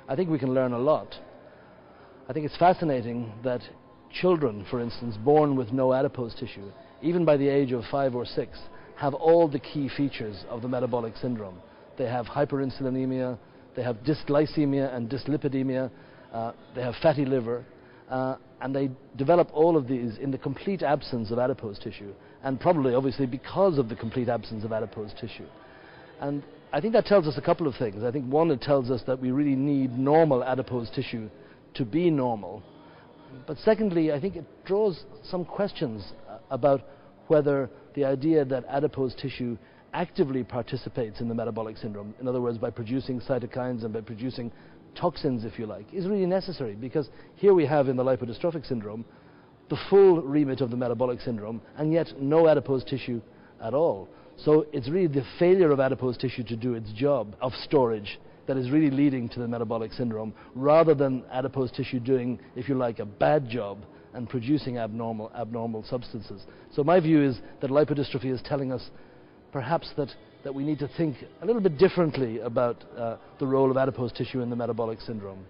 I think we can learn a lot. I think it's fascinating that children, for instance, born with no adipose tissue, even by the age of 5 or 6, have all the key features of the metabolic syndrome. They have hyperinsulinemia, they have dysglycemia and dyslipidemia, they have fatty liver, and they develop all of these in the complete absence of adipose tissue, and probably, obviously, because of the complete absence of adipose tissue. And I think that tells us a couple of things. I think, one, it tells us that we really need normal adipose tissue to be normal. But secondly, I think it draws some questions about whether the idea that adipose tissue actively participates in the metabolic syndrome, in other words, by producing cytokines and by producing toxins, if you like, is really necessary, because here we have in the lipodystrophic syndrome the full remit of the metabolic syndrome, and yet no adipose tissue at all. So it's really the failure of adipose tissue to do its job of storage that is really leading to the metabolic syndrome, rather than adipose tissue doing, if you like, a bad job and producing abnormal substances. So my view is that lipodystrophy is telling us perhaps that we need to think a little bit differently about the role of adipose tissue in the metabolic syndrome.